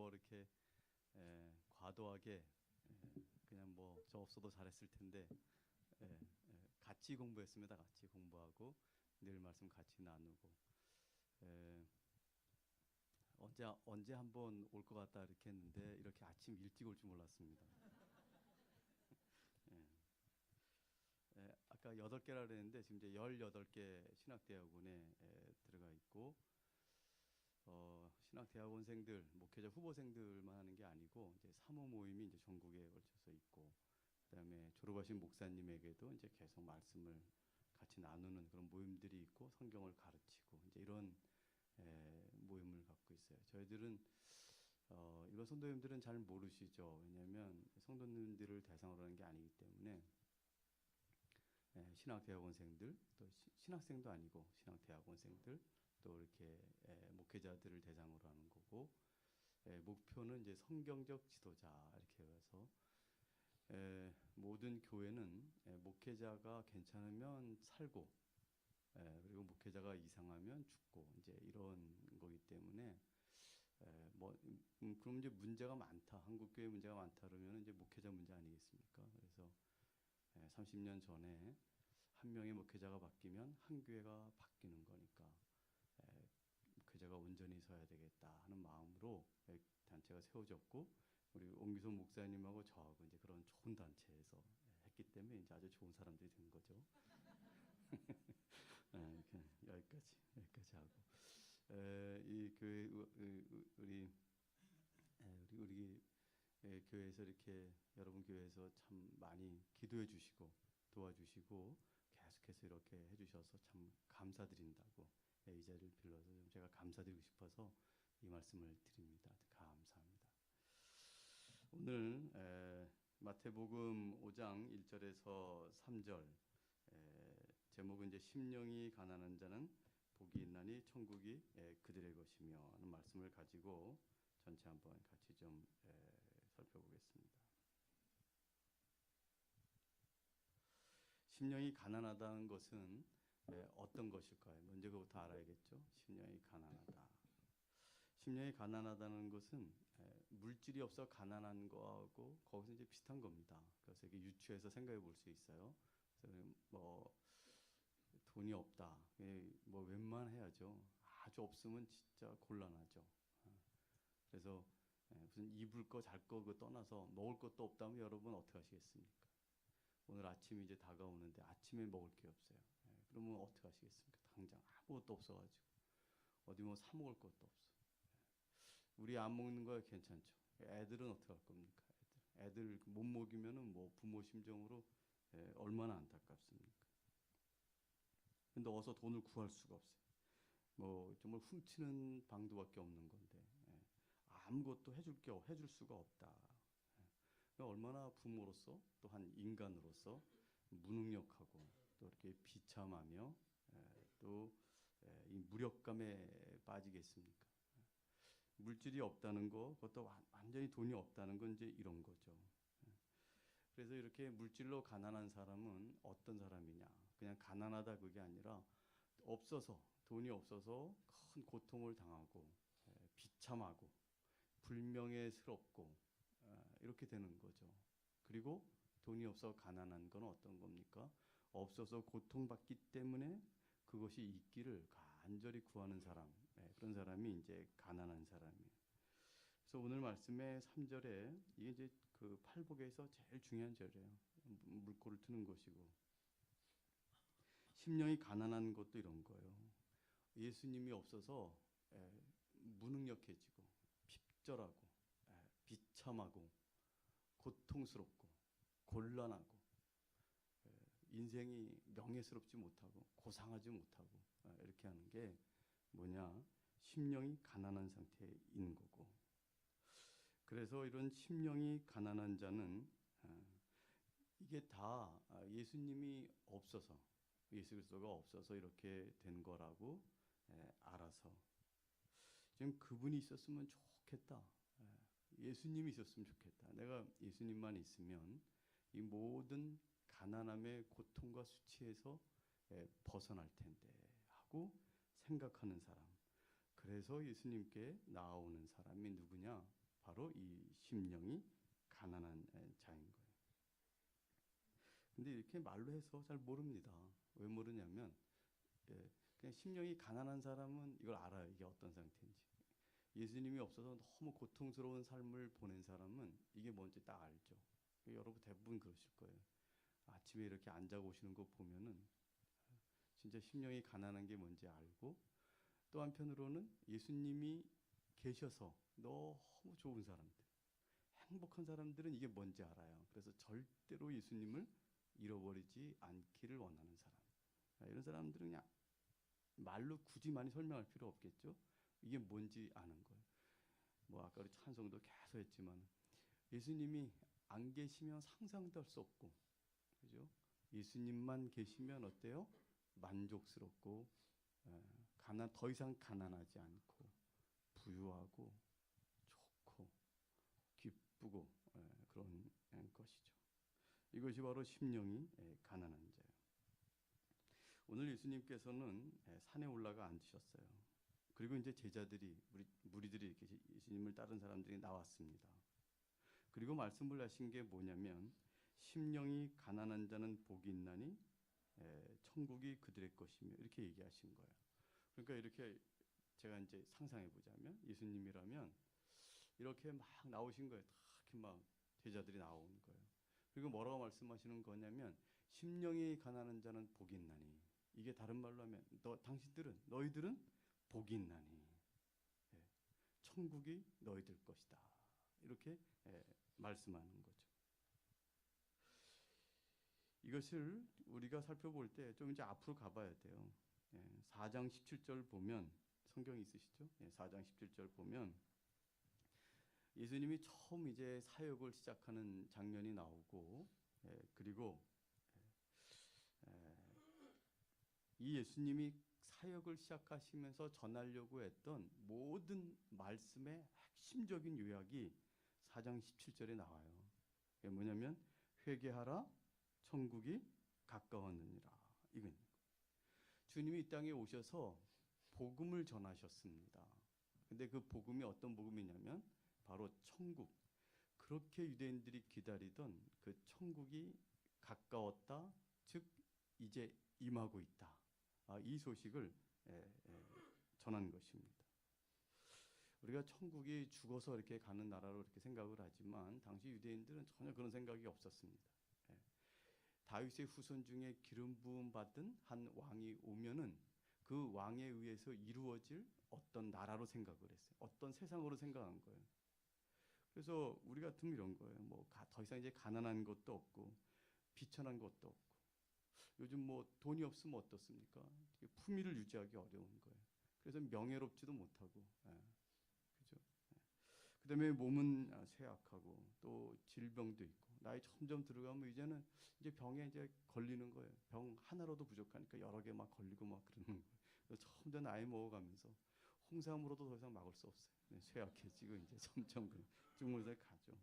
뭐 이렇게 과도하게 그냥 뭐 저 없어도 잘했을 텐데 같이 공부했습니다. 같이 공부하고 늘 말씀 같이 나누고 에, 언제 한번 올 것 같다 이렇게 했는데 이렇게 아침 일찍 올 줄 몰랐습니다. 예. 아까 8개라 그랬는데 지금 이제 18개 신학대학원에 들어가 있고 신학대학원생들, 목회자 후보생들만 하는 게 아니고 이제 사모 모임이 이제 전국에 걸쳐서 있고 그다음에 졸업하신 목사님에게도 이제 계속 말씀을 같이 나누는 그런 모임들이 있고 성경을 가르치고 이제 이런 모임을 갖고 있어요. 저희들은 이런 성도님들은 잘 모르시죠. 왜냐하면 성도님들을 대상으로 하는 게 아니기 때문에 신학대학원생들 또 신학생도 아니고 신학대학원생들 또 이렇게 목회자들을 대상으로 하는 거고 목표는 이제 성경적 지도자 이렇게 해서 모든 교회는 목회자가 괜찮으면 살고 그리고 목회자가 이상하면 죽고 이제 이런 거기 때문에 그럼 이제 문제가 많다. 한국 교회 문제가 많다 그러면 이제 목회자 문제 아니겠습니까? 그래서 30년 전에 한 명의 목회자가 바뀌면 한 교회가 바뀌는 거니까 목회자가 온전히 서야 되겠다 하는 마음으로 단체가 세워졌고 우리 옹기손 목사님하고 저하고 이제 그런 좋은 단체에서 했기 때문에 이제 아주 좋은 사람들이 된 거죠. 여기까지 하고 이 교회 우리 교회에서 이렇게 여러분 교회에서 참 많이 기도해 주시고 도와주시고 계속해서 이렇게 해주셔서 참 감사드린다고 이 자리를 빌어서 좀 제가 감사드리고 싶어서 이 말씀을 드립니다. 감사합니다. 오늘 마태복음 5장 1절에서 3절 제목은 이제 심령이 가난한 자는 복이 있나니 천국이 그들의 것이며 하는 말씀을 가지고 전체 한번 같이 좀 살펴보겠습니다. 심령이 가난하다는 것은 어떤 것일까요? 먼저 그것부터 알아야겠죠. 심령이 가난하다. 심령이 가난하다는 것은 물질이 없어 가난한 거하고 거기서 이제 비슷한 겁니다. 그래서 이게 유추해서 생각해 볼 수 있어요. 그래서 뭐 돈이 없다. 뭐 웬만해야죠. 아주 없으면 진짜 곤란하죠. 그래서 무슨 입을 거 잘 거 그 떠나서 먹을 것도 없다면 여러분 어떻게 하시겠습니까? 오늘 아침이 이제 다가오는데 아침에 먹을 게 없어요. 그러면 어떻게 하시겠습니까? 당장 아무것도 없어가지고 어디 뭐 사 먹을 것도 없어. 우리 안 먹는 거야 괜찮죠. 애들은 어떻게 할 겁니까? 애들 못 먹이면은 뭐 부모 심정으로 얼마나 안타깝습니까? 근데 어서 돈을 구할 수가 없어요. 뭐 정말 훔치는 방도밖에 없는 건데 아무것도 해줄 수가 없다. 얼마나 부모로서 또 한 인간으로서 무능력하고 또 이렇게 비참하며 또 이 무력감에 빠지겠습니까? 물질이 없다는 거, 그것도 완전히 돈이 없다는 건 이제 이런 거죠. 그래서 이렇게 물질로 가난한 사람은 어떤 사람이냐? 그냥 가난하다 그게 아니라 돈이 없어서 큰 고통을 당하고 비참하고 불명예스럽고 이렇게 되는 거죠. 그리고 돈이 없어 가난한 건 어떤 겁니까? 없어서 고통받기 때문에 그것이 있기를 간절히 구하는 사람, 그런 사람이 이제 가난한 사람이에요. 그래서 오늘 말씀의 3절에 이게 이제 그 팔복에서 제일 중요한 절이에요. 물꼬를 트는 것이고 심령이 가난한 것도 이런 거예요. 예수님이 없어서 무능력해지고 핍절하고 비참하고 고통스럽고 곤란하고 인생이 명예스럽지 못하고 고상하지 못하고 이렇게 하는 게 뭐냐? 심령이 가난한 상태에 있는 거고. 그래서 이런 심령이 가난한 자는 이게 다 예수님이 없어서 예수 그리스도가 없어서 이렇게 된 거라고 알아서 지금 그분이 있었으면 좋겠다. 예수님이 있었으면 좋겠다. 내가 예수님만 있으면 이 모든 가난함의 고통과 수치에서 벗어날 텐데 하고 생각하는 사람. 그래서 예수님께 나아오는 사람이 누구냐? 바로 이 심령이 가난한 자인 거예요. 근데 이렇게 말로 해서 잘 모릅니다. 왜 모르냐면 그냥 심령이 가난한 사람은 이걸 알아요. 이게 어떤 상태인지. 예수님이 없어서 너무 고통스러운 삶을 보낸 사람은 이게 뭔지 딱 알죠. 여러분 대부분 그러실 거예요. 아침에 이렇게 안 자고 오시는 거 보면은 진짜 심령이 가난한 게 뭔지 알고, 또 한편으로는 예수님이 계셔서 너무 좋은 사람들, 행복한 사람들은 이게 뭔지 알아요. 그래서 절대로 예수님을 잃어버리지 않기를 원하는 사람. 이런 사람들은 그냥 말로 굳이 많이 설명할 필요 없겠죠. 이게 뭔지 아는 거예요. 뭐 아까 우리 찬송도 계속 했지만 예수님이 안 계시면 상상도 할 수 없고, 그죠? 예수님만 계시면 어때요? 만족스럽고, 더 이상 가난하지 않고 부유하고 좋고 기쁘고 그런 것이죠. 이것이 바로 심령이 가난한 자예요. 오늘 예수님께서는 산에 올라가 앉으셨어요. 그리고 이제 제자들이 무리들이 이렇게 예수님을 따른 사람들이 나왔습니다. 그리고 말씀을 하신 게 뭐냐면 심령이 가난한 자는 복이 있나니 천국이 그들의 것이며 이렇게 얘기하신 거예요. 그러니까 이렇게 제가 이제 상상해 보자면 예수님이라면 이렇게 막 나오신 거예요. 이렇게 막 제자들이 나오는 거예요. 그리고 뭐라고 말씀하시는 거냐면 심령이 가난한 자는 복이 있나니, 이게 다른 말로 하면 너희들은 복이 있나니 천국이 너희들 것이다. 이렇게 말씀하는 거죠. 이것을 우리가 살펴볼 때 좀 이제 앞으로 가봐야 돼요. 4장 17절 보면, 성경 있으시죠? 4장 17절 보면 예수님이 처음 이제 사역을 시작하는 장면이 나오고, 그리고 이 예수님이 사역을 시작하시면서 전하려고 했던 모든 말씀의 핵심적인 요약이 4장 17절에 나와요. 그게 뭐냐면 회개하라, 천국이 가까웠느니라. 이건 주님이 이 땅에 오셔서 복음을 전하셨습니다. 근데 그 복음이 어떤 복음이냐면 바로 천국, 그렇게 유대인들이 기다리던 그 천국이 가까웠다, 즉 이제 임하고 있다. 이 소식을 전한 것입니다. 우리가 천국이 죽어서 이렇게 가는 나라로 이렇게 생각을 하지만 당시 유대인들은 전혀 그런 생각이 없었습니다. 다윗의 후손 중에 기름 부음 받은 한 왕이 오면은 그 왕에 의해서 이루어질 어떤 나라로 생각을 했어요. 어떤 세상으로 생각한 거예요. 그래서 우리 같으면 이런 거예요. 뭐 더 이상 이제 가난한 것도 없고 비천한 것도 없고, 요즘 뭐 돈이 없으면 어떻습니까? 품위를 유지하기 어려운 거예요. 그래서 명예롭지도 못하고, 그죠? 그다음에 몸은 쇠약하고 또 질병도 있고, 나이 점점 들어가면 이제는 이제 병에 이제 걸리는 거예요. 병 하나로도 부족하니까 여러 개 막 걸리고 막 그러는 거예요. 그래서 점점 나이 먹어가면서 홍삼으로도 더 이상 막을 수 없어요. 쇠약해지고 이제 점점 죽음으로 가죠.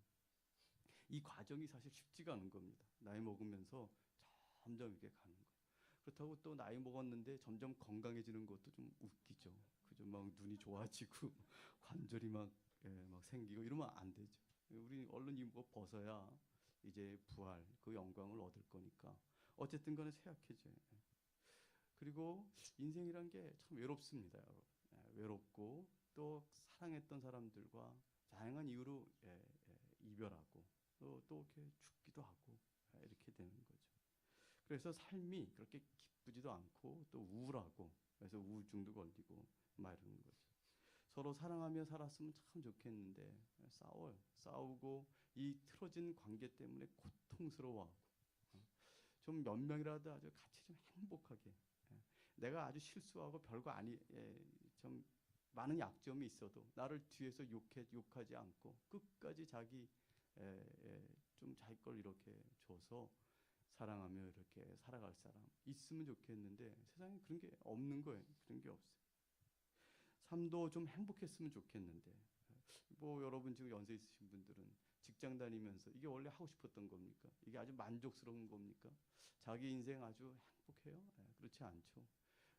이 과정이 사실 쉽지가 않은 겁니다. 나이 먹으면서 점점 이렇게 가는 거예요. 그렇다고 또 나이 먹었는데 점점 건강해지는 것도 좀 웃기죠. 그죠? 막 눈이 좋아지고 관절이 막 생기고 이러면 안 되죠. 우리 얼른 이거 벗어야 이제 부활, 그 영광을 얻을 거니까 어쨌든 간에 쇠약해져요. 그리고 인생이란 게 참 외롭습니다, 여러분. 외롭고 또 사랑했던 사람들과 다양한 이유로 이별하고 또 이렇게 죽기도 하고 이렇게 되는 거죠. 그래서 삶이 그렇게 기쁘지도 않고 또 우울하고, 그래서 우울증도 걸리고 막 이러는 거죠. 서로 사랑하며 살았으면 참 좋겠는데 싸우고 이 틀어진 관계 때문에 고통스러워하고, 좀 몇 명이라도 아주 같이 좀 행복하게, 내가 아주 실수하고 별거 아니 좀 많은 약점이 있어도 나를 뒤에서 욕하지 않고 끝까지 좀 자기 걸 이렇게 줘서 사랑하며 이렇게 살아갈 사람 있으면 좋겠는데 세상에 그런 게 없는 거예요. 그런 게 없어요. 삶도 좀 행복했으면 좋겠는데, 뭐 여러분 지금 연세 있으신 분들은 직장 다니면서 이게 원래 하고 싶었던 겁니까? 이게 아주 만족스러운 겁니까? 자기 인생 아주 행복해요? 그렇지 않죠.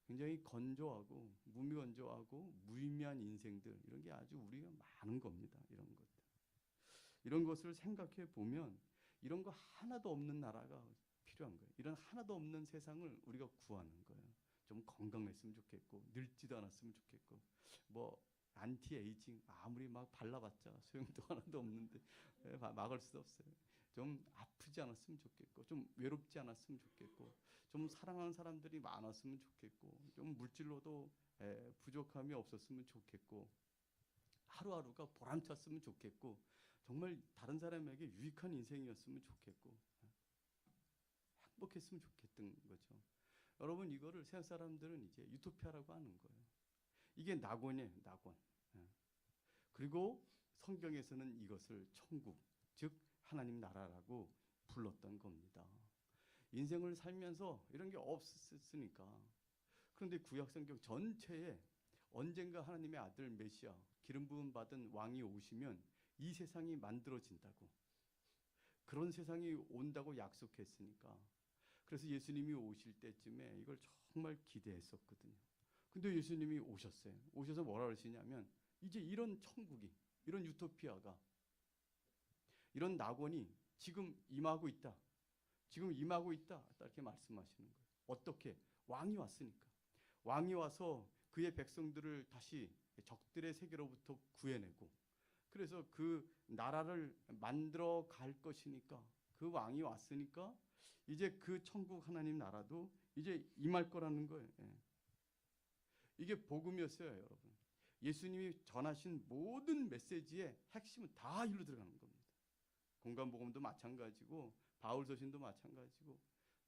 굉장히 건조하고 무미건조하고 무의미한 인생들, 이런 게 아주 우리가 많은 겁니다. 이런 것들. 이런 것을 생각해 보면 이런 거 하나도 없는 나라가 필요한 거예요. 이런 하나도 없는 세상을 우리가 구하는 거예요. 좀 건강했으면 좋겠고 늙지도 않았으면 좋겠고 뭐 안티에이징 아무리 막 발라봤자 소용도 하나도 없는데 막을 수 없어요. 좀 아프지 않았으면 좋겠고 좀 외롭지 않았으면 좋겠고 좀 사랑하는 사람들이 많았으면 좋겠고 좀 물질로도 부족함이 없었으면 좋겠고 하루하루가 보람찼으면 좋겠고 정말 다른 사람에게 유익한 인생이었으면 좋겠고 행복했으면 좋겠던 거죠. 여러분 이거를 세상 사람들은 이제 유토피아라고 하는 거예요. 이게 낙원이에요, 낙원. 그리고 성경에서는 이것을 천국, 즉 하나님 나라라고 불렀던 겁니다. 인생을 살면서 이런 게 없었으니까. 그런데 구약 성경 전체에 언젠가 하나님의 아들 메시아 기름 부음 받은 왕이 오시면 이 세상이 만들어진다고. 그런 세상이 온다고 약속했으니까. 그래서 예수님이 오실 때쯤에 이걸 정말 기대했었거든요. 근데 예수님이 오셨어요. 오셔서 뭐라 그러시냐면 이제 이런 천국이, 이런 유토피아가, 이런 낙원이 지금 임하고 있다. 지금 임하고 있다. 이렇게 말씀하시는 거예요. 어떻게? 왕이 왔으니까. 왕이 와서 그의 백성들을 다시 적들의 세계로부터 구해내고 그래서 그 나라를 만들어 갈 것이니까 그 왕이 왔으니까 이제 그 천국 하나님 나라도 이제 임할 거라는 거예요. 이게 복음이었어요, 여러분. 예수님이 전하신 모든 메시지의 핵심은 다 일로 들어가는 겁니다. 공간복음도 마찬가지고 바울서신도 마찬가지고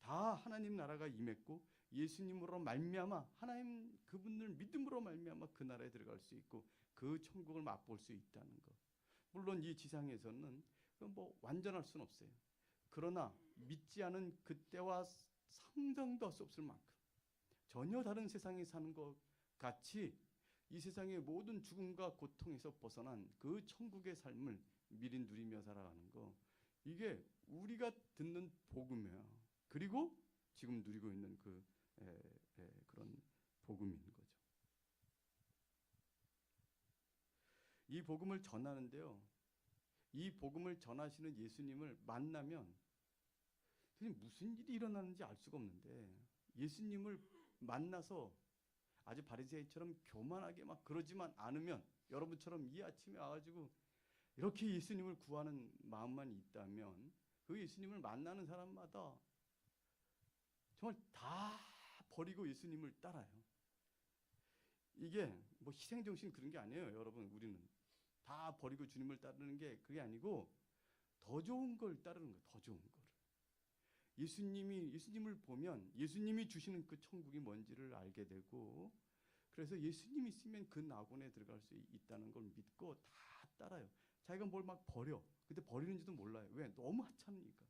다 하나님 나라가 임했고 예수님으로 말미암아 하나님 그분을 믿음으로 말미암아 그 나라에 들어갈 수 있고 그 천국을 맛볼 수 있다는 것. 물론 이 지상에서는 뭐 완전할 수는 없어요. 그러나 믿지 않은 그때와 상상도 할 수 없을 만큼 전혀 다른 세상에 사는 것 같이 이 세상의 모든 죽음과 고통에서 벗어난 그 천국의 삶을 미리 누리며 살아가는 거 이게 우리가 듣는 복음이야. 그리고 지금 누리고 있는 그런 복음인 거죠. 이 복음을 전하는데요. 이 복음을 전하시는 예수님을 만나면 무슨 일이 일어나는지 알 수가 없는데 예수님을 만나서 아주 바리새인처럼 교만하게 막 그러지만 않으면 여러분처럼 이 아침에 와가지고 이렇게 예수님을 구하는 마음만 있다면 그 예수님을 만나는 사람마다 정말 다 버리고 예수님을 따라요. 이게 뭐 희생정신 그런 게 아니에요. 여러분 우리는 다 버리고 주님을 따르는 게 그게 아니고 더 좋은 걸 따르는 거예요. 더 좋은 거를. 예수님을 보면 예수님이 주시는 그 천국이 뭔지를 알게 되고 그래서 예수님이 있으면 그 낙원에 들어갈 수 있다는 걸 믿고 다 따라요. 자기가 뭘 막 버려. 근데 버리는지도 몰라요. 왜? 너무 하찮으니까.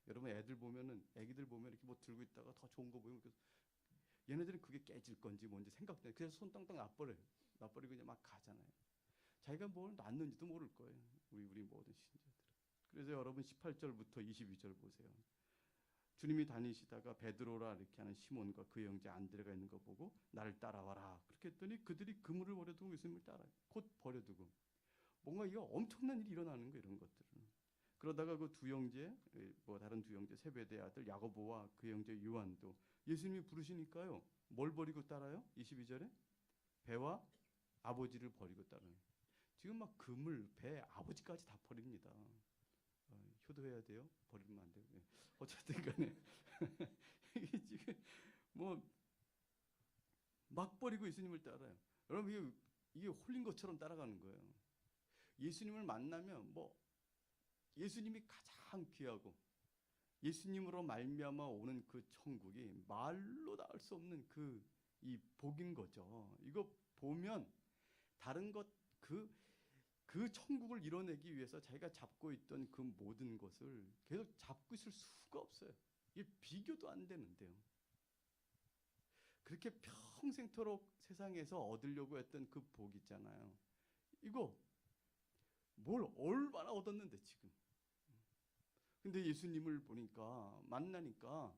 여러분 애기들 보면 이렇게 뭐 들고 있다가 더 좋은 거 보면 얘네들은 그게 깨질 건지 뭔지 생각돼. 그래서 손 땅땅 놔버려요. 놔버리고 그냥 막 가잖아요. 자기가 뭘 놨는지도 모를 거예요. 우리 모든 신자들. 그래서 여러분 18절부터 22절 보세요. 주님이 다니시다가 베드로라 이렇게 하는 시몬과 그 형제 안드레가 있는 거 보고 나를 따라와라. 그렇게 했더니 그들이 그물을 버려두고 예수님을 따라요. 곧 버려두고. 뭔가 이거 엄청난 일이 일어나는 거예요. 이런 것들은. 그러다가 그 두 형제, 뭐 다른 두 형제 세베대의 아들 야고보와 그 형제 요한도 예수님이 부르시니까요. 뭘 버리고 따라요? 22절에 배와 아버지를 버리고 따라요. 지금 막 그물, 배, 아버지까지 다 버립니다. 효도해야 돼요? 버리면 안 돼요. 어쨌든 간에 이게 지금 뭐 막 버리고 예수님을 따라요. 여러분 이게 홀린 것처럼 따라가는 거예요. 예수님을 만나면 뭐 예수님이 가장 귀하고 예수님으로 말미암아 오는 그 천국이 말로 다 할 수 없는 이 복인 거죠. 이거 보면 다른 것 그 천국을 이뤄내기 위해서 자기가 잡고 있던 그 모든 것을 계속 잡고 있을 수가 없어요. 이게 비교도 안 되는데요. 그렇게 평생토록 세상에서 얻으려고 했던 그 복 있잖아요. 이거 뭘 얼마나 얻었는데 지금. 근데 예수님을 보니까 만나니까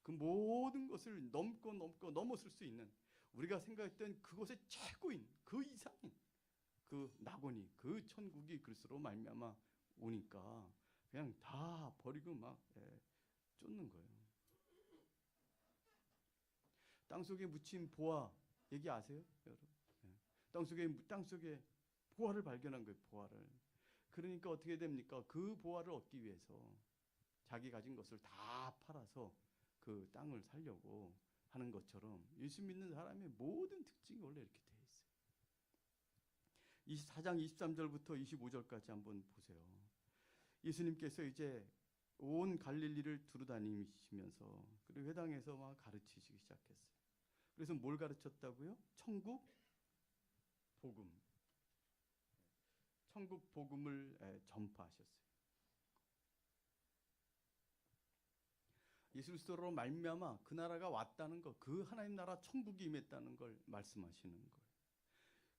그 모든 것을 넘고 넘어설 수 있는 우리가 생각했던 그것의 최고인 그 이상인 그 낙원이 그 천국이 그리스도로 말미암아 오니까 그냥 다 버리고 막 쫓는 거예요. 땅속에 묻힌 보화 얘기 아세요, 여러분? 땅속에 보화를 발견한 거예요, 보화를. 그러니까 어떻게 됩니까? 그 보화를 얻기 위해서 자기 가진 것을 다 팔아서 그 땅을 살려고 하는 것처럼 예수 믿는 사람의 모든 특징이 원래 이렇게 돼 있어요. 24장 23절부터 25절까지 한번 보세요. 예수님께서 이제 온 갈릴리를 두루다니시면서 그리고 회당에서 막 가르치시기 시작했어요. 그래서 뭘 가르쳤다고요? 천국 복음. 천국 복음을 전파하셨어요. 예수 그리스도로 말미암아 그 나라가 왔다는 것, 그 하나님 나라 천국이 임했다는 걸 말씀하시는 거예요.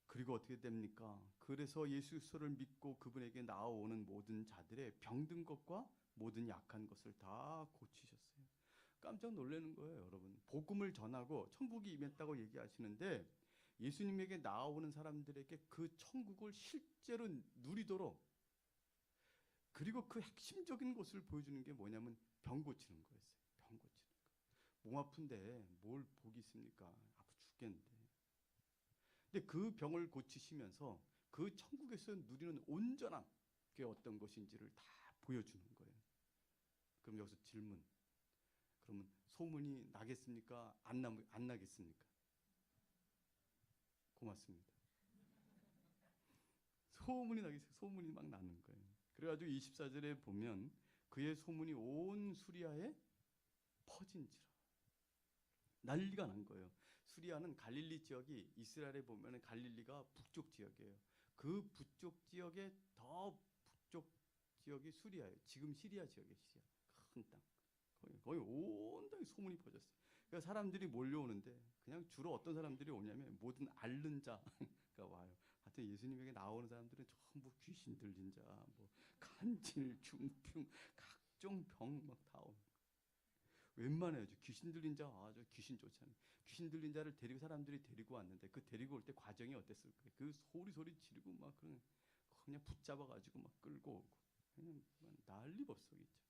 그리고 어떻게 됩니까? 그래서 예수 그리스도를 믿고 그분에게 나아오는 모든 자들의 병든 것과 모든 약한 것을 다 고치셨어요. 깜짝 놀라는 거예요, 여러분. 복음을 전하고 천국이 임했다고 얘기하시는데 예수님에게 나아오는 사람들에게 그 천국을 실제로 누리도록, 그리고 그 핵심적인 것을 보여주는 게 뭐냐면 병 고치는 거였어요. 병 고치는 거. 몸 아픈데 뭘 복이 있습니까? 아프 죽겠는데. 근데 그 병을 고치시면서 그 천국에서 누리는 온전함, 그게 어떤 것인지를 다 보여주는 거예요. 그럼 여기서 질문. 그러면 소문이 나겠습니까? 안 나겠습니까? 고맙습니다. 소문이 막 나는 거예요. 그래가지고 24절에 보면 그의 소문이 온 수리아에 퍼진지라. 난리가 난 거예요. 수리아는 갈릴리 지역이, 이스라엘에 보면 갈릴리가 북쪽 지역이에요. 그 북쪽 지역의 더 북쪽 지역이 수리아예요. 지금 시리아 지역이에요. 큰 땅. 거의 온 땅에 소문이 퍼졌어요. 그러니까 사람들이 몰려오는데 그냥 주로 어떤 사람들이 오냐면 모든 앓는 자가 와요. 하여튼 예수님에게 나오는 사람들은 전부 귀신 들린 자, 뭐 간질, 중풍, 각종 병 막 다 오는. 웬만해요. 귀신 들린 자, 저 귀신 쫓아내. 귀신 들린 자를 데리고 사람들이 데리고 왔는데 그 데리고 올 때 과정이 어땠을 거예요? 그 소리 지르고 막 그냥 붙잡아가지고 막 끌고 오고 그냥 난리 법석이죠.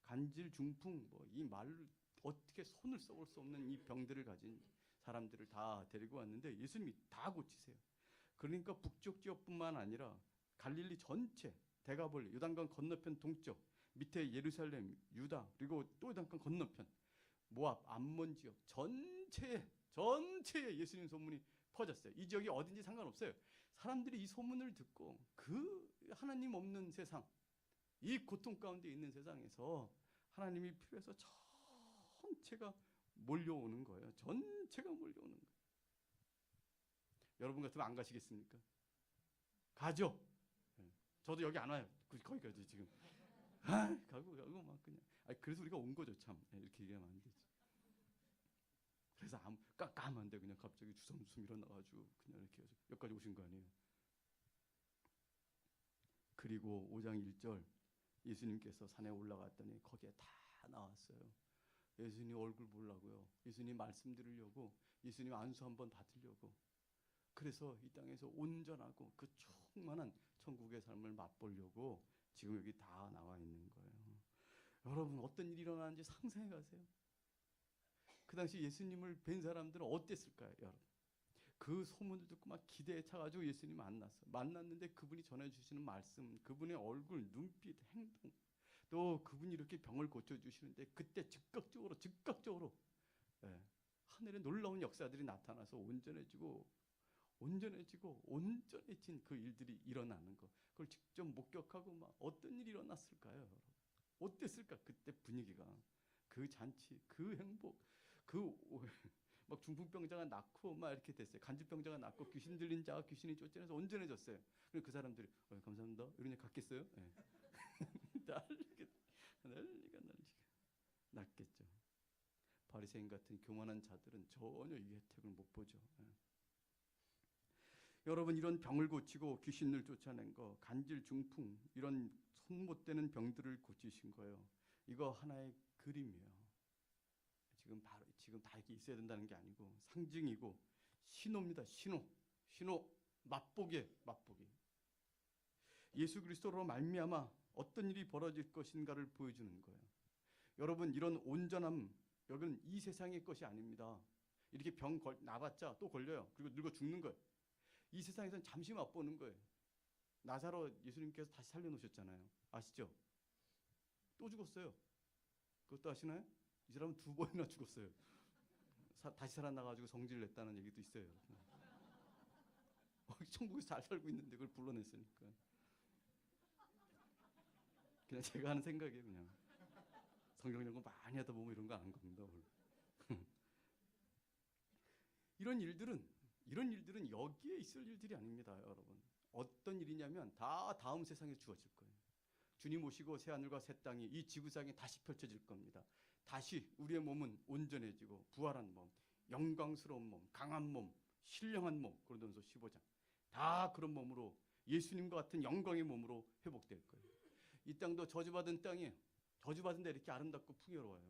간질, 중풍, 뭐 이 말을 어떻게 손을 써볼 수 없는 이 병들을 가진 사람들을 다 데리고 왔는데 예수님이 다 고치세요. 그러니까 북쪽 지역뿐만 아니라 갈릴리 전체, 데가볼리, 요단강 건너편 동쪽, 밑에 예루살렘, 유다, 그리고 또 요단강 건너편, 모압, 암몬 지역 전체에 예수님 소문이 퍼졌어요. 이 지역이 어딘지 상관없어요. 사람들이 이 소문을 듣고 그 하나님 없는 세상, 이 고통 가운데 있는 세상에서 하나님이 필요해서 전체가 몰려오는 거예요. 전체가 몰려오는 거예요. 여러분 같으면 안 가시겠습니까? 가죠. 저도 여기 안 와요. 거기까지 지금. 가고 막 그냥. 그래서 우리가 온 거죠, 참. 이렇게 얘기하면 안 되지. 그래서 깜깜한데 그냥 갑자기 주섬주섬 일어나가지고 그냥 이렇게 해서 여기까지 오신 거 아니에요. 그리고 5장 1절 예수님께서 산에 올라갔더니 거기에 다 나왔어요. 예수님 얼굴 보려고요. 예수님 말씀 들으려고, 예수님 안수 한번 받으려고. 그래서 이 땅에서 온전하고 그 충만한 천국의 삶을 맛보려고 지금 여기 다 나와 있는 거예요. 여러분 어떤 일이 일어나는지 상상해 가세요. 그 당시 예수님을 뵌 사람들은 어땠을까요, 여러분? 그 소문을 듣고 막 기대에 차가지고 예수님 만났는데 그분이 전해주시는 말씀, 그분의 얼굴, 눈빛, 행동, 또 그분이 이렇게 병을 고쳐주시는데 그때 즉각적으로 하늘에 놀라운 역사들이 나타나서 온전해진 그 일들이 일어나는 거, 그걸 직접 목격하고 막 어떤 일이 일어났을까요, 여러분? 어땠을까 그때 분위기가, 그 잔치, 그 행복, 막 중풍병자가 낫고 막 이렇게 됐어요. 간질병자가 낫고 귀신 들린 자가 귀신이 쫓아내서 온전해졌어요. 그리고 그 사람들이 감사합니다 이러냐 갔겠어요? 네. 난리가 났겠죠. 바리새인 같은 교만한 자들은 전혀 이 혜택을 못 보죠. 여러분 이런 병을 고치고 귀신을 쫓아낸 거, 간질, 중풍 이런 손 못 대는 병들을 고치신 거예요. 이거 하나의 그림이에요. 지금 다 이렇게 있어야 된다는 게 아니고 상징이고 신호입니다. 신호 맛보기. 예수 그리스도로 말미암아 어떤 일이 벌어질 것인가를 보여주는 거예요. 여러분, 이런 온전함, 여기는 이 세상의 것이 아닙니다. 이렇게 나봤자 또 걸려요. 그리고 늙어 죽는 거예요. 이 세상에서는 잠시 맛보는 거예요. 나사로 예수님께서 다시 살려놓으셨잖아요. 아시죠? 또 죽었어요. 그것도 아시나요? 이 사람은 2번이나 죽었어요. 다시 살아나가지고 성질을 냈다는 얘기도 있어요. 천국에서 잘 살고 있는데 그걸 불러냈으니까. 그냥 제가 하는 생각이에요. 그냥 성경 연구 많이 하다 보면 이런 거 안 겁니다. 이런 일들은 여기에 있을 일들이 아닙니다, 여러분. 어떤 일이냐면 다 다음 세상에 주어질 거예요. 주님 오시고 새 하늘과 새 땅이 이 지구상에 다시 펼쳐질 겁니다. 다시 우리의 몸은 온전해지고 부활한 몸, 영광스러운 몸, 강한 몸, 신령한 몸, 고린도전서 15장. 다 그런 몸으로 예수님과 같은 영광의 몸으로 회복될 거예요. 이 땅도 저주받은 땅이에요. 저주받은 데 이렇게 아름답고 풍요로워요.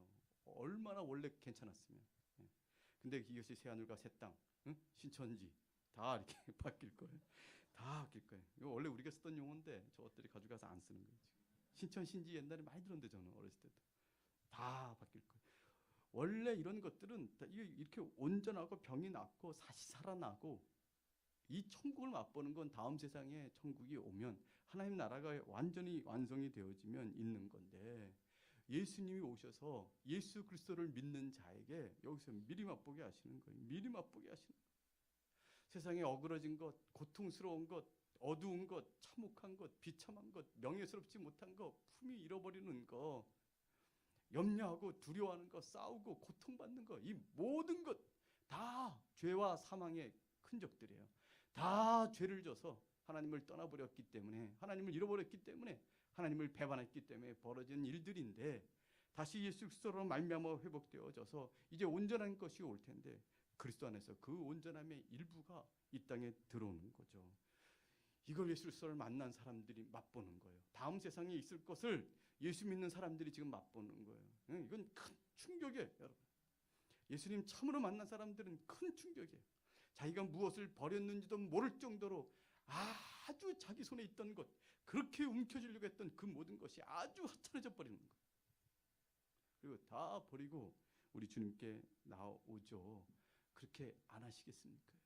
얼마나 원래 괜찮았으면. 근데 이것이 새 하늘과 새 땅, 응? 신천지 다 이렇게 바뀔 거예요. 다 바뀔 거예요. 이거 원래 우리가 쓰던 용어인데 저것들이 가져가서 안 쓰는 거예요. 신천 신지 옛날에 많이 들었는데 저는 어렸을 때도 다 바뀔 거예요. 원래 이런 것들은 이렇게 온전하고 병이 낫고 다시 살아나고 이 천국을 맛보는 건 다음 세상에 천국이 오면 하나님 나라가 완전히 완성이 되어지면 있는 건데, 예수님이 오셔서 예수 그리스도를 믿는 자에게 여기서 미리 맛보게 하시는 거예요. 미리 맛보게 하시는 거예요. 세상에 어그러진 것, 고통스러운 것, 어두운 것, 참혹한 것, 비참한 것, 명예스럽지 못한 것, 품위 잃어버리는 것, 염려하고 두려워하는 것, 싸우고 고통받는 것, 이 모든 것 다 죄와 사망의 흔적들이에요. 다 죄를 져서 하나님을 떠나버렸기 때문에, 하나님을 잃어버렸기 때문에, 하나님을 배반했기 때문에 벌어진 일들인데, 다시 예수 그리스도로 말미암아 회복되어져서 이제 온전한 것이 올 텐데, 그리스도 안에서 그 온전함의 일부가 이 땅에 들어오는 거죠. 이걸 예수 그리스도를 만난 사람들이 맛보는 거예요. 다음 세상에 있을 것을 예수 믿는 사람들이 지금 맛보는 거예요. 이건 큰 충격이에요, 여러분. 예수님 처음으로 만난 사람들은 큰 충격이에요. 자기가 무엇을 버렸는지도 모를 정도로 아주 자기 손에 있던 것, 그렇게 움켜쥐려고 했던 그 모든 것이 아주 하찮아져 버리는 거예요. 그리고 다 버리고 우리 주님께 나오죠. 그렇게 안 하시겠습니까?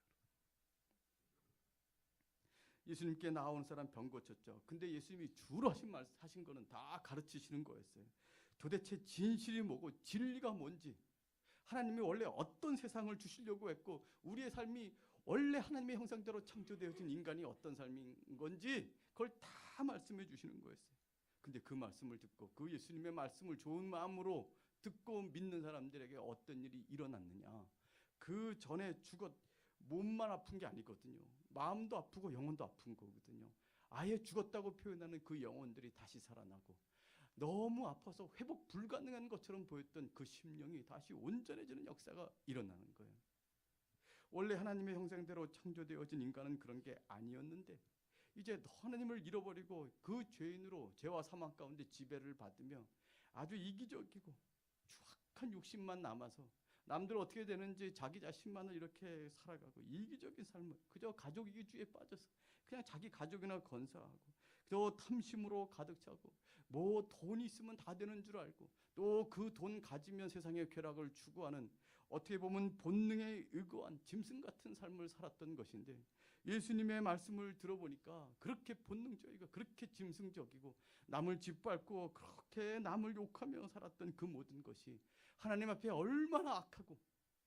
예수님께 나오는 사람 병 고쳤죠. 근데 예수님이 주로 하신 거는 다 가르치시는 거였어요. 도대체 진실이 뭐고 진리가 뭔지, 하나님이 원래 어떤 세상을 주시려고 했고, 우리의 삶이 원래 하나님의 형상대로 창조되어진 인간이 어떤 삶인 건지 그걸 다 말씀해 주시는 거였어요. 근데 그 말씀을 듣고 그 예수님의 말씀을 좋은 마음으로 듣고 믿는 사람들에게 어떤 일이 일어났느냐. 그 전에 몸만 아픈 게 아니거든요. 마음도 아프고 영혼도 아픈 거거든요. 아예 죽었다고 표현하는 그 영혼들이 다시 살아나고, 너무 아파서 회복 불가능한 것처럼 보였던 그 심령이 다시 온전해지는 역사가 일어나는 거예요. 원래 하나님의 형상대로 창조되어진 인간은 그런 게 아니었는데, 이제 하나님을 잃어버리고 그 죄인으로 죄와 사망 가운데 지배를 받으며 아주 이기적이고 추악한 욕심만 남아서 남들 어떻게 되는지 자기 자신만을 이렇게 살아가고, 이기적인 삶을, 그저 가족 이기주의에 빠져서 그냥 자기 가족이나 건사하고, 또 탐심으로 가득 차고, 뭐 돈이 있으면 다 되는 줄 알고, 또 그 돈 가지면 세상의 쾌락을 추구하는, 어떻게 보면 본능에 의거한 짐승 같은 삶을 살았던 것인데, 예수님의 말씀을 들어보니까 그렇게 본능적이고 그렇게 짐승적이고 남을 짓밟고 그렇게 남을 욕하며 살았던 그 모든 것이 하나님 앞에 얼마나 악하고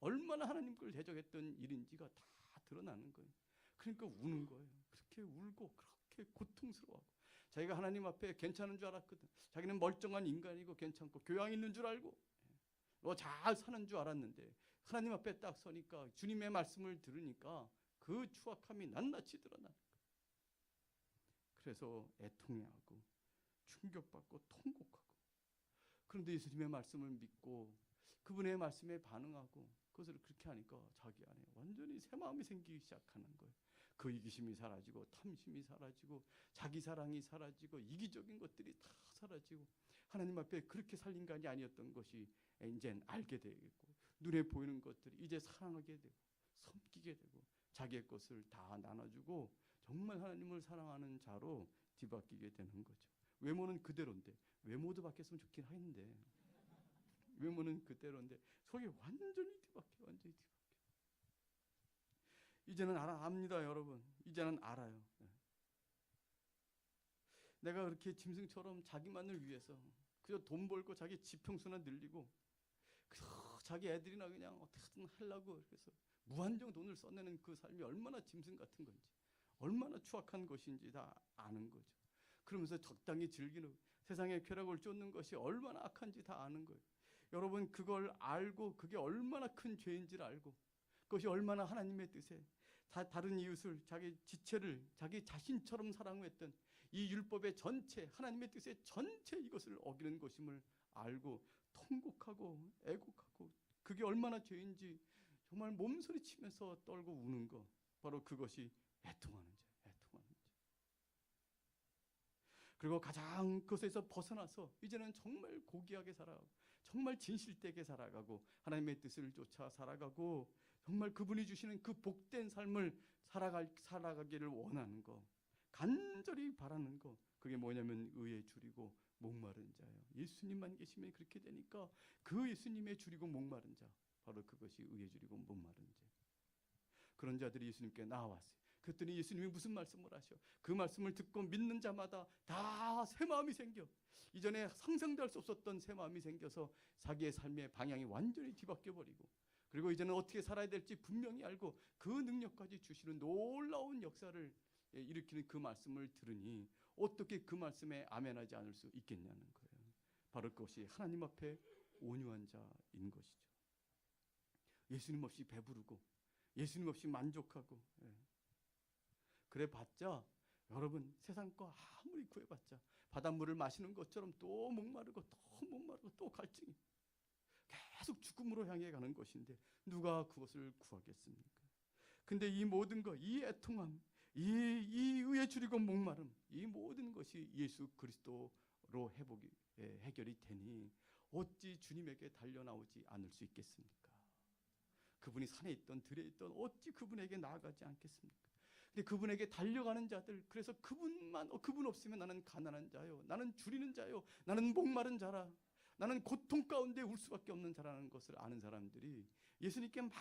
얼마나 하나님 걸 대적했던 일인지가 다 드러나는 거예요. 그러니까 우는 거예요. 그렇게 울고 그렇게 고통스러워하고, 자기가 하나님 앞에 괜찮은 줄 알았거든. 자기는 멀쩡한 인간이고 괜찮고 교양 있는 줄 알고 잘 사는 줄 알았는데, 하나님 앞에 딱 서니까, 주님의 말씀을 들으니까 그 추악함이 낱낱이 드러나는 거예요. 그래서 애통해하고 충격받고 통곡하고, 그런데 예수님의 말씀을 믿고 그분의 말씀에 반응하고 그것을 그렇게 하니까 자기 안에 완전히 새 마음이 생기기 시작하는 거예요. 그 이기심이 사라지고 탐심이 사라지고 자기 사랑이 사라지고 이기적인 것들이 다 사라지고, 하나님 앞에 그렇게 살 인간이 아니었던 것이 이젠 알게 되겠고, 눈에 보이는 것들이 이제 사랑하게 되고 섬기게 되고 자기의 것을 다 나눠주고 정말 하나님을 사랑하는 자로 뒤바뀌게 되는 거죠. 외모는 그대로인데, 외모도 바뀌었으면 좋긴 하는데, 외모는 그대로인데 속이 완전히 뒤바뀌어. 완전히 뒤바뀌어. 이제는 압니다, 여러분. 이제는 알아요. 내가 그렇게 짐승처럼 자기만을 위해서 그저 돈 벌고 자기 지평수나 늘리고 그저 자기 애들이나 그냥 어떻게든 하려고 그래서 무한정 돈을 써내는 그 삶이 얼마나 짐승 같은 건지, 얼마나 추악한 것인지 다 아는 거죠. 그러면서 적당히 즐기는, 세상의 쾌락을 쫓는 것이 얼마나 악한지 다 아는 거예요. 여러분, 그걸 알고 그게 얼마나 큰 죄인지를 알고 그것이 얼마나 하나님의 뜻에 다른 이웃을 자기 지체를 자기 자신처럼 사랑했던 이 율법의 전체, 하나님의 뜻의 전체 이것을 어기는 것임을 알고 통곡하고 애곡하고 그게 얼마나 죄인지 정말 몸서리치면서 떨고 우는 거, 바로 그것이 애통하는 죄, 애통하는 죄. 그리고 가장 그것에서 벗어나서 이제는 정말 고귀하게 살아가고 정말 진실되게 살아가고 하나님의 뜻을 쫓아 살아가고 정말 그분이 주시는 그 복된 삶을 살아가기를 원하는 거, 간절히 바라는 거, 그게 뭐냐면 의에 줄이고 목마른 자예요. 예수님만 계시면 그렇게 되니까 그 예수님의 줄이고 목마른 자, 바로 그것이 의에 줄이고 목마른 자. 그런 자들이 예수님께 나왔어요. 그랬더니 예수님이 무슨 말씀을 하셔? 그 말씀을 듣고 믿는 자마다 다 새 마음이 생겨. 이전에 상상도 할 수 없었던 새 마음이 생겨서 자기의 삶의 방향이 완전히 뒤바뀌어 버리고, 그리고 이제는 어떻게 살아야 될지 분명히 알고 그 능력까지 주시는 놀라운 역사를 일으키는 그 말씀을 들으니 어떻게 그 말씀에 아멘하지 않을 수 있겠냐는 거예요. 바로 그것이 하나님 앞에 온유한 자인 것이죠. 예수님 없이 배부르고 예수님 없이 만족하고, 그래 봤자 여러분 세상 거 아무리 구해봤자 바닷물을 마시는 것처럼 또 목마르고 또 목마르고 또 갈증이 계속 죽음으로 향해 가는 것인데 누가 그것을 구하겠습니까? 근데 이 모든 것, 이 애통함, 이 의에 줄이고 목마름, 이 모든 것이 예수 그리스도로 해결이 되니 어찌 주님에게 달려나오지 않을 수 있겠습니까? 그분이 산에 있던 들에 있던 어찌 그분에게 나아가지 않겠습니까? 근데 그분에게 달려가는 자들, 그래서 그분 없으면 나는 가난한 자요, 나는 줄이는 자요, 나는 목마른 자라, 나는 고통 가운데 울 수밖에 없는 자라는 것을 아는 사람들이 예수님께 막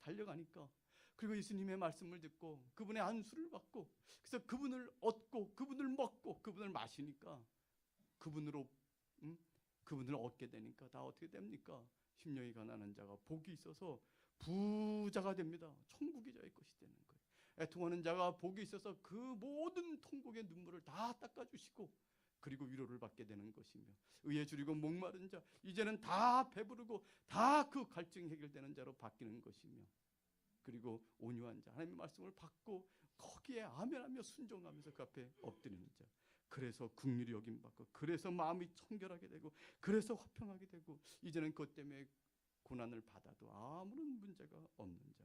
달려가니까, 그리고 예수님의 말씀을 듣고 그분의 안수를 받고, 그래서 그분을 얻고 그분을 먹고 그분을 마시니까 그분으로 그분을 얻게 되니까 다 어떻게 됩니까? 심령이 가난한 자가 복이 있어서 부자가 됩니다. 천국이 자의 것이 되는 거예요. 애통하는 자가 복이 있어서 그 모든 통곡의 눈물을 다 닦아주시고 그리고 위로를 받게 되는 것이며, 의에 줄이고 목마른 자, 이제는 다 배부르고 다 그 갈증이 해결되는 자로 바뀌는 것이며, 그리고 온유한 자, 하나님의 말씀을 받고 거기에 아멘하며 순종하면서 그 앞에 엎드리는 자, 그래서 긍휼히 여김받고 그래서 마음이 청결하게 되고 그래서 화평하게 되고 이제는 그것 때문에 고난을 받아도 아무런 문제가 없는 자,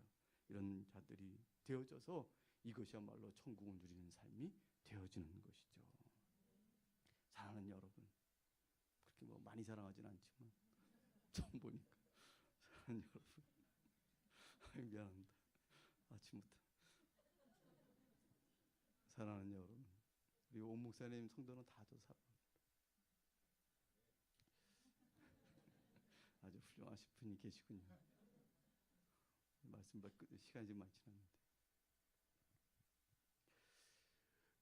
이런 자들이 되어져서 이것이야말로 천국을 누리는 삶이 되어지는 것이죠. 사랑하는 여러분, 그렇게 뭐 많이 사랑하진 않지만 처음 보니까 사랑하는 여러분, 미안합니다. 아침부터. 사랑하는 여러분, 우리 온 목사님 성도는 다들 사랑합니다. 아주 훌륭하신 분이 계시군요. 말씀 시간이 좀 많지 않는데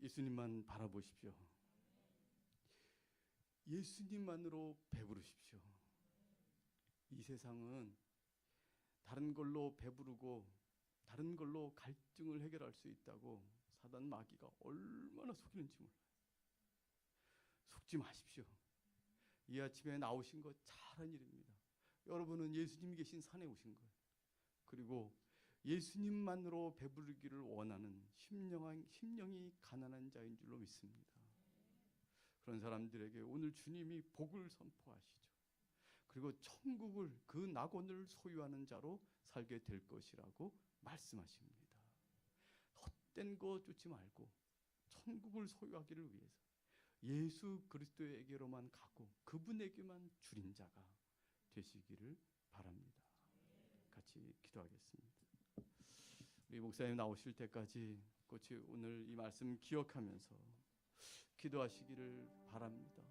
예수님만 바라보십시오. 예수님만으로 배부르십시오. 이 세상은 다른 걸로 배부르고 다른 걸로 갈증을 해결할 수 있다고 사단 마귀가 얼마나 속이는지 몰라요. 속지 마십시오. 이 아침에 나오신 거 잘한 일입니다. 여러분은 예수님이 계신 산에 오신 거예요. 그리고 예수님만으로 배부르기를 원하는 심령이 가난한 자인 줄로 믿습니다. 그런 사람들에게 오늘 주님이 복을 선포하시죠. 그리고 천국을, 그 낙원을 소유하는 자로 살게 될 것이라고 말씀하십니다. 헛된 거 쫓지 말고 천국을 소유하기를 위해서 예수 그리스도에게로만 가고 그분에게만 줄인 자가 되시기를 바랍니다. 같이 기도하겠습니다. 우리 목사님 나오실 때까지 오늘 이 말씀 기억하면서 기도하시기를 바랍니다.